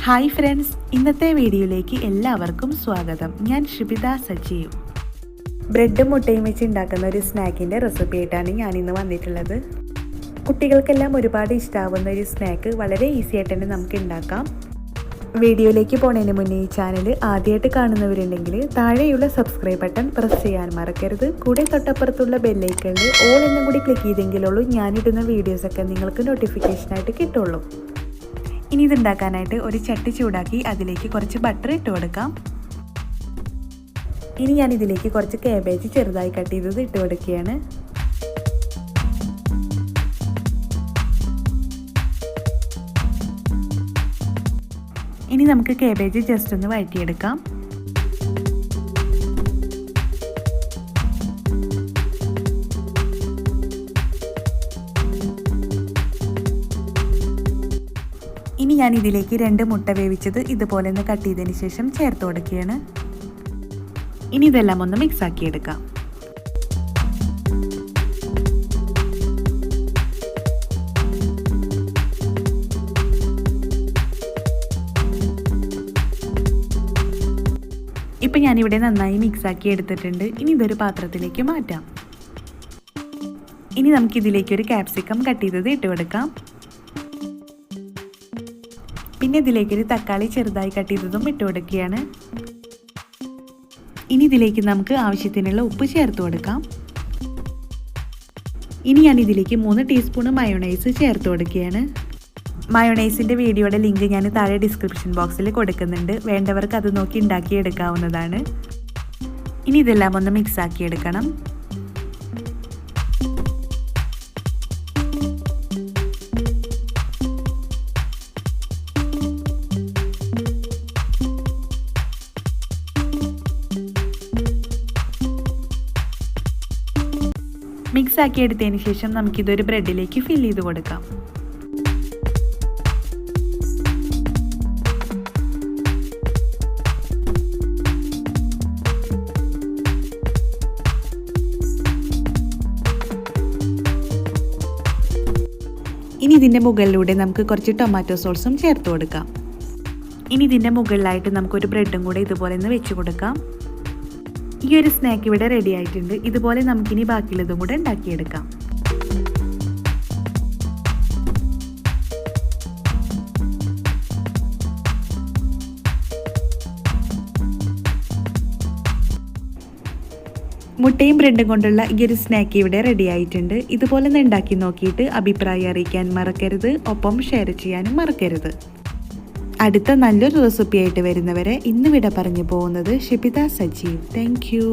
Hi friends, ഇന്നത്തെ വീഡിയോയിലേക്ക് എല്ലാവർക്കും സ്വാഗതം. ഞാൻ ഷിബിത സജീവ്. ബ്രെഡും മുട്ടയും വെച്ച് ഉണ്ടാക്കുന്ന ഒരു സ്നാക്കിൻ്റെ റെസിപ്പി ആയിട്ടാണ് ഞാനിന്ന് വന്നിട്ടുള്ളത്. കുട്ടികൾക്കെല്ലാം ഒരുപാട് ഇഷ്ടമാവുന്ന ഒരു സ്നാക്ക് വളരെ ഈസി ആയിട്ട് തന്നെ നമുക്ക് ഉണ്ടാക്കാം. വീഡിയോയിലേക്ക് പോണതിന് മുന്നേ ഈ ചാനൽ ആദ്യമായിട്ട് കാണുന്നവരുണ്ടെങ്കിൽ താഴെയുള്ള സബ്സ്ക്രൈബ് ബട്ടൺ പ്രസ് ചെയ്യാൻ മറക്കരുത്. കൂടെ തൊട്ടപ്പുറത്തുള്ള ബെല്ലൈക്കണിൽ ഓൾ എന്നും കൂടി ക്ലിക്ക് ചെയ്തെങ്കിലുള്ളൂ ഞാനിടുന്ന വീഡിയോസൊക്കെ നിങ്ങൾക്ക് നോട്ടിഫിക്കേഷനായിട്ട് കിട്ടുള്ളൂ. ഇനി ഇതുണ്ടാക്കാനായിട്ട് ഒരു ചട്ടി ചൂടാക്കി അതിലേക്ക് കുറച്ച് ബട്ടർ ഇട്ട് കൊടുക്കാം. ഇനി ഞാൻ ഇതിലേക്ക് കുറച്ച് കാബേജ് ചെറുതായി കട്ട് ചെയ്തത് ഇട്ട് കൊടുക്കുകയാണ്. ഇനി നമുക്ക് കാബേജ് ജസ്റ്റ് ഒന്ന് വഴറ്റിയെടുക്കാം. ഇനി ഞാൻ ഇതിലേക്ക് 2 മുട്ട വേവിച്ചത് ഇതുപോലെ ഒന്ന് കട്ട് ചെയ്തതിന് ശേഷം ചേർത്ത് കൊടുക്കുകയാണ്. ഇനി ഇതെല്ലാം ഒന്ന് മിക്സ് ആക്കിയെടുക്കാം. ഇപ്പം ഞാനിവിടെ നന്നായി മിക്സ് ആക്കി എടുത്തിട്ടുണ്ട്. ഇനി ഇതൊരു പാത്രത്തിലേക്ക് മാറ്റാം. ഇനി നമുക്കിതിലേക്ക് ഒരു ക്യാപ്സിക്കം കട്ട് ചെയ്തത് ഇട്ട് കൊടുക്കാം. പിന്നെ ഇതിലേക്കൊരു തക്കാളി ചെറുതായി കട്ട് ചെയ്തതും ഇട്ട് കൊടുക്കുകയാണ്. ഇനി ഇതിലേക്ക് നമുക്ക് ആവശ്യത്തിനുള്ള ഉപ്പ് ചേർത്ത് കൊടുക്കാം. ഇനി ഞാൻ ഇതിലേക്ക് 3 ടീസ്പൂൺ മയോണൈസ് ചേർത്ത് കൊടുക്കുകയാണ്. മയോണൈസിൻ്റെ വീഡിയോയുടെ ലിങ്ക് ഞാൻ താഴെ ഡിസ്ക്രിപ്ഷൻ ബോക്സിൽ കൊടുക്കുന്നുണ്ട്. വേണ്ടവർക്ക് അത് നോക്കി ഉണ്ടാക്കിയെടുക്കാവുന്നതാണ്. ഇനി ഇതെല്ലാം ഒന്ന് മിക്സ് ആക്കിയെടുക്കണം. മിക്സ് ആക്കി എടുത്തതിന് ശേഷം നമുക്കിതൊരു ബ്രെഡിലേക്ക് ഫില്ല് ചെയ്ത് കൊടുക്കാം. ഇനി ഇതിൻ്റെ മുകളിലൂടെ നമുക്ക് കുറച്ച് ടൊമാറ്റോ സോസും ചേർത്ത് കൊടുക്കാം. ഇനി ഇതിൻ്റെ മുകളിലായിട്ട് നമുക്കൊരു ബ്രെഡും കൂടെ ഇതുപോലെ ഒന്ന് വെച്ച് കൊടുക്കാം. ഈ ഒരു സ്നാക്ക് ഇവിടെ റെഡി ആയിട്ടുണ്ട്. ഇതുപോലെ നമുക്കിനി ബാക്കിയുള്ളതും കൂടെ ഉണ്ടാക്കിയെടുക്കാം. മുട്ടയും ബ്രെഡും കൊണ്ടുള്ള ഈ ഒരു സ്നാക്ക് ഇവിടെ റെഡി ആയിട്ടുണ്ട്. ഇതുപോലെ ഒന്ന് ഉണ്ടാക്കി നോക്കിയിട്ട് അഭിപ്രായം അറിയിക്കാൻ മറക്കരുത്. ഒപ്പം ഷെയർ ചെയ്യാനും മറക്കരുത്. അടുത്ത നല്ലൊരു റെസിപ്പി ആയിട്ട് വരുന്നവരെ ഇന്ന് വിട പറഞ്ഞു പോകുന്നത് ഷിബിത സജീവ്. Thank you.